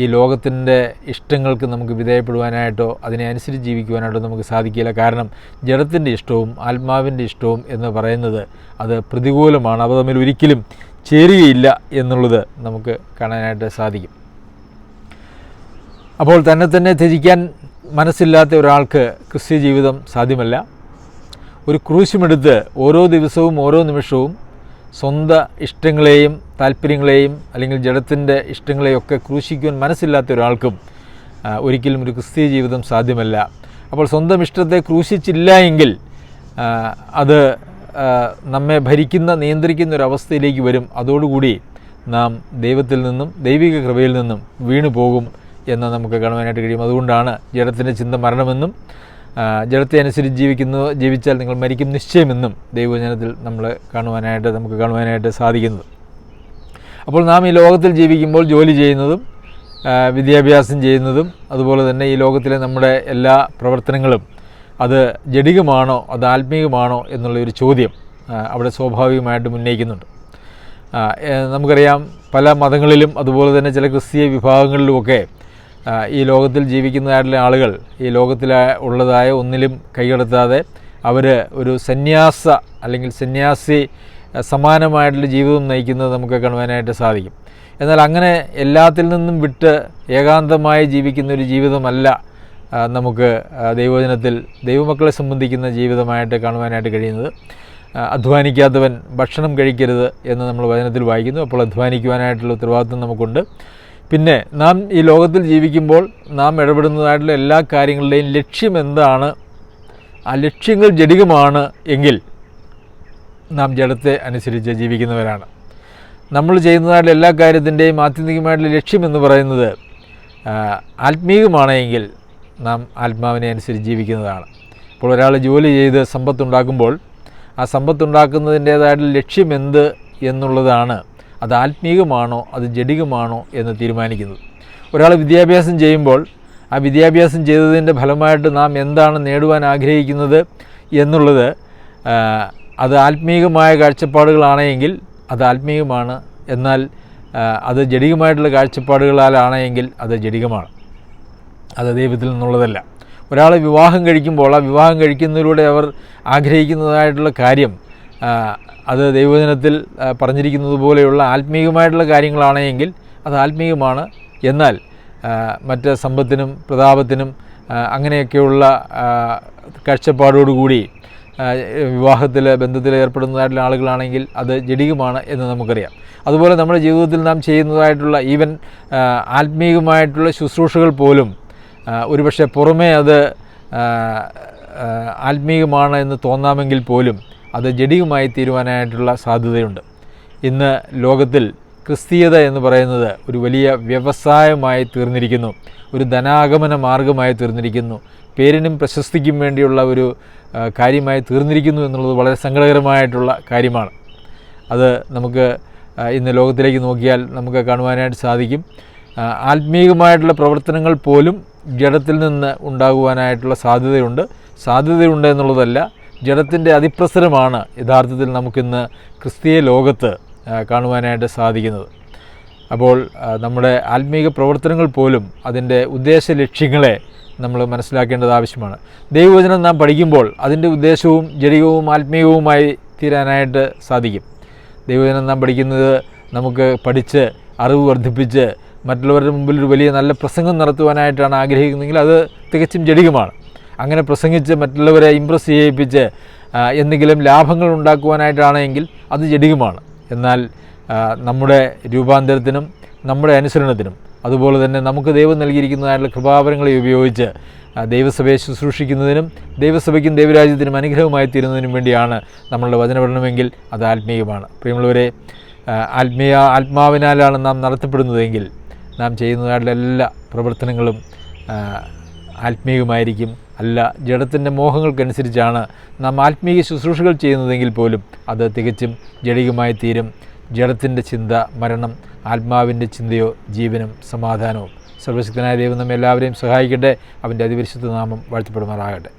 ഈ ലോകത്തിൻ്റെ ഇഷ്ടങ്ങൾക്ക് നമുക്ക് വിധേയപ്പെടുവാനായിട്ടോ അതിനെ അനുസരിച്ച് ജീവിക്കുവാനായിട്ടോ നമുക്ക് സാധിക്കില്ല. കാരണം ജഡത്തിൻ്റെ ഇഷ്ടവും ആത്മാവിൻ്റെ ഇഷ്ടവും എന്ന് പറയുന്നത് അത് പ്രതികൂലമാണ്. അവ തമ്മിൽ ഒരിക്കലും ചേരുകയില്ല എന്നുള്ളത് നമുക്ക് കാണാനായിട്ട് സാധിക്കും. അപ്പോൾ തന്നെ ത്യജിക്കാൻ മനസ്സില്ലാത്ത ഒരാൾക്ക് ക്രിസ്ത്യ ജീവിതം സാധ്യമല്ല. ഒരു ക്രൂശുമെടുത്ത് ഓരോ ദിവസവും ഓരോ നിമിഷവും സ്വന്തം ഇഷ്ടങ്ങളെയും താല്പര്യങ്ങളെയും അല്ലെങ്കിൽ ജഡത്തിൻ്റെ ഇഷ്ടങ്ങളെയൊക്കെ ക്രൂശിക്കുവാൻ മനസ്സില്ലാത്ത ഒരാൾക്കും ഒരിക്കലും ഒരു ക്രിസ്തീയ ജീവിതം സാധ്യമല്ല. അപ്പോൾ സ്വന്തം ഇഷ്ടത്തെ ക്രൂശിച്ചില്ല എങ്കിൽ അത് നമ്മെ നിയന്ത്രിക്കുന്ന ഒരവസ്ഥയിലേക്ക് വരും. അതോടുകൂടി നാം ദൈവത്തിൽ നിന്നും ദൈവിക കൃപയിൽ നിന്നും വീണു പോകും എന്ന് നമുക്ക് കാണുവാനായിട്ട് കഴിയും. അതുകൊണ്ടാണ് ജഡത്തിൻ്റെ ചിന്ത മരണമെന്നും ജഡത്തെ അനുസരിച്ച് ജീവിച്ചാൽ നിങ്ങൾ മരിക്കും നിശ്ചയമെന്നും ദൈവവചനത്തിൽ നമുക്ക് കാണുവാനായിട്ട് സാധിക്കുന്നത്. അപ്പോൾ നാം ഈ ലോകത്തിൽ ജീവിക്കുമ്പോൾ ജോലി ചെയ്യുന്നതും വിദ്യാഭ്യാസം ചെയ്യുന്നതും അതുപോലെ തന്നെ ഈ ലോകത്തിലെ നമ്മുടെ എല്ലാ പ്രവർത്തനങ്ങളും അത് ജഡികമാണോ അത് ആത്മീകമാണോ എന്നുള്ളൊരു ചോദ്യം അവിടെ സ്വാഭാവികമായിട്ടും ഉന്നയിക്കുന്നുണ്ട്. നമുക്കറിയാം പല മതങ്ങളിലും അതുപോലെ തന്നെ ചില ക്രിസ്തീയ വിഭാഗങ്ങളിലുമൊക്കെ ഈ ലോകത്തിൽ ജീവിക്കുന്നതായിട്ടുള്ള ആളുകൾ ഈ ലോകത്തിൽ ഉള്ളതായ ഒന്നിലും കൈകടത്താതെ അവർ ഒരു അല്ലെങ്കിൽ സന്യാസി സമാനമായിട്ടുള്ള ജീവിതം നയിക്കുന്നത് നമുക്ക് കാണുവാനായിട്ട് സാധിക്കും. എന്നാൽ അങ്ങനെ എല്ലാത്തിൽ നിന്നും വിട്ട് ഏകാന്തമായി ജീവിക്കുന്ന ഒരു ജീവിതമല്ല നമുക്ക് ദൈവവചനത്തിൽ ദൈവമക്കളെ സംബന്ധിക്കുന്ന ജീവിതമായിട്ട് കാണുവാനായിട്ട് കഴിയുന്നത്. അധ്വാനിക്കാത്തവൻ ഭക്ഷണം കഴിക്കരുത് എന്ന് നമ്മൾ വചനത്തിൽ വായിക്കുന്നു. അപ്പോൾ അധ്വാനിക്കുവാനായിട്ടുള്ള ഉത്തരവാദിത്വം നമുക്കുണ്ട്. പിന്നെ നാം ഈ ലോകത്തിൽ ജീവിക്കുമ്പോൾ നാം ഇടപെടുന്നതായിട്ടുള്ള എല്ലാ കാര്യങ്ങളുടെയും ലക്ഷ്യം എന്താണ്? ആ ലക്ഷ്യങ്ങൾ ജഡികമാണ് എങ്കിൽ നാം ജഡത്തെ അനുസരിച്ച് ജീവിക്കുന്നവരാണ്. നമ്മൾ ചെയ്യുന്നതായിട്ടുള്ള എല്ലാ കാര്യത്തിൻ്റെയും ആത്യന്തികമായിട്ടുള്ള ലക്ഷ്യം എന്ന് പറയുന്നത് ആത്മീകമാണെങ്കിൽ നാം ആത്മാവിനെ അനുസരിച്ച് ജീവിക്കുന്നതാണ്. ഇപ്പോൾ ഒരാൾ ജോലി ചെയ്ത് സമ്പത്തുണ്ടാക്കുമ്പോൾ ആ സമ്പത്തുണ്ടാക്കുന്നതിൻ്റേതായിട്ടുള്ള ലക്ഷ്യം എന്ത് എന്നുള്ളതാണ് അത് ആത്മീകമാണോ അത് ജഡികമാണോ എന്ന് തീരുമാനിക്കുന്നത്. ഒരാൾ വിദ്യാഭ്യാസം ചെയ്യുമ്പോൾ ആ വിദ്യാഭ്യാസം ചെയ്തതിൻ്റെ ഫലമായിട്ട് നാം എന്താണ് നേടുവാൻ ആഗ്രഹിക്കുന്നത് എന്നുള്ളത് അത് ആത്മീകമായ കാഴ്ചപ്പാടുകളാണെങ്കിൽ അത് ആത്മീകമാണ്. എന്നാൽ അത് ജഡികമായിട്ടുള്ള കാഴ്ചപ്പാടുകളാലാണെങ്കിൽ അത് ജഡികമാണ്, അത് ദൈവത്തിൽ നിന്നുള്ളതല്ല. ഒരാൾ വിവാഹം കഴിക്കുമ്പോൾ ആ വിവാഹം കഴിക്കുന്നതിലൂടെ അവർ ആഗ്രഹിക്കുന്നതായിട്ടുള്ള കാര്യം അത് ദൈവവചനത്തിൽ പറഞ്ഞിരിക്കുന്നത് പോലെയുള്ള ആത്മീകമായിട്ടുള്ള കാര്യങ്ങളാണെങ്കിൽ അത് ആത്മീകമാണ്. എന്നാൽ മറ്റ് സമ്പത്തിനും പ്രതാപത്തിനും അങ്ങനെയൊക്കെയുള്ള കാഴ്ചപ്പാടോടുകൂടി ബന്ധത്തിൽ ഏർപ്പെടുന്നതായിട്ടുള്ള ആളുകളാണെങ്കിൽ അത് ജഡികമാണ് എന്ന് നമുക്കറിയാം. അതുപോലെ നമ്മുടെ ജീവിതത്തിൽ നാം ചെയ്യുന്നതായിട്ടുള്ള ഈവൻ ആത്മീകമായിട്ടുള്ള ശുശ്രൂഷകൾ പോലും ഒരുപക്ഷെ പുറമേ അത് ആത്മീകമാണ് എന്ന് തോന്നാമെങ്കിൽ പോലും അത് ജഡികമായി തീരുവാനായിട്ടുള്ള സാധ്യതയുണ്ട്. ഇന്ന് ലോകത്തിൽ ക്രിസ്തീയത എന്ന് പറയുന്നത് ഒരു വലിയ വ്യവസായമായി തീർന്നിരിക്കുന്നു, ഒരു ധനാഗമന മാർഗമായി തീർന്നിരിക്കുന്നു, പേരിനും പ്രശസ്തിക്കും വേണ്ടിയുള്ള ഒരു കാര്യമായി തീർന്നിരിക്കുന്നു എന്നുള്ളത് വളരെ സങ്കടകരമായിട്ടുള്ള കാര്യമാണ്. അത് നമുക്ക് ഇന്ന് ലോകത്തിലേക്ക് നോക്കിയാൽ നമുക്ക് കാണുവാനായിട്ട് സാധിക്കും. ആത്മീകമായിട്ടുള്ള പ്രവർത്തനങ്ങൾ പോലും ജഡത്തിൽ നിന്ന് ഉണ്ടാകുവാനായിട്ടുള്ള സാധ്യതയുണ്ട് എന്നുള്ളതല്ല, ജഡത്തിൻ്റെ അതിപ്രസരമാണ് യഥാർത്ഥത്തിൽ നമുക്കിന്ന് ക്രിസ്തീയ ലോകത്ത് കാണുവാനായിട്ട് സാധിക്കുന്നത്. അപ്പോൾ നമ്മുടെ ആത്മീക പ്രവർത്തനങ്ങൾ പോലും അതിൻ്റെ ഉദ്ദേശ ലക്ഷ്യങ്ങളെ നമ്മൾ മനസ്സിലാക്കേണ്ടത് ആവശ്യമാണ്. ദൈവവചനം നാം പഠിക്കുമ്പോൾ അതിൻ്റെ ഉദ്ദേശവും ജഡികവും ആത്മീയവുമായി തീരാനായിട്ട് സാധിക്കും. ദൈവവചനം നാം പഠിക്കുന്നത് നമുക്ക് പഠിച്ച് അറിവ് വർദ്ധിപ്പിച്ച് മറ്റുള്ളവരുടെ മുമ്പിൽ ഒരു വലിയ നല്ല പ്രസംഗം നടത്തുവാനായിട്ടാണ് ആഗ്രഹിക്കുന്നതെങ്കിൽ അത് തികച്ചും ജഡികമാണ്. അങ്ങനെ പ്രസംഗിച്ച് മറ്റുള്ളവരെ ഇമ്പ്രസ് ചെയ്യിപ്പിച്ച് എന്തെങ്കിലും ലാഭങ്ങൾ ഉണ്ടാക്കുവാനായിട്ടാണെങ്കിൽ അത് ജഡികമാണ്. എന്നാൽ നമ്മുടെ രൂപാന്തരത്തിനും നമ്മുടെ അനുസരണത്തിനും അതുപോലെ തന്നെ നമുക്ക് ദൈവം നൽകിയിരിക്കുന്നതായിട്ടുള്ള കൃപാവരങ്ങളെ ഉപയോഗിച്ച് ദൈവസഭയെ ശുശ്രൂഷിക്കുന്നതിനും ദൈവസഭയ്ക്കും ദൈവരാജ്യത്തിനും അനുഗ്രഹമായി തീരുന്നതിനും വേണ്ടിയാണ് നമ്മളുടെ വചനപഠനമെങ്കിൽ അത് ആത്മീയമാണ്. പ്രിയമുള്ളവരെ, ആത്മാവിനാലാണ് നാം നടത്തപ്പെടുന്നതെങ്കിൽ നാം ചെയ്യുന്നതായിട്ടുള്ള എല്ലാ പ്രവർത്തനങ്ങളും ആത്മീയമായിരിക്കും. അല്ല, ജഡത്തിൻ്റെ മോഹങ്ങൾക്കനുസരിച്ചാണ് നാം ആത്മീയ ശുശ്രൂഷകൾ ചെയ്യുന്നതെങ്കിൽ പോലും അത് തികച്ചും ജഡികമായി തീരും. ജഡത്തിൻ്റെ ചിന്ത മരണം, ആത്മാവിൻ്റെ ചിന്തയോ ജീവനും സമാധാനവും. സർവശക്തനായ ദൈവം നമ്മെ എല്ലാവരെയും സഹായിക്കട്ടെ. അവൻ്റെ അതിപരിശുദ്ധ നാമം വാഴ്ത്തപ്പെടുമാറാകട്ടെ.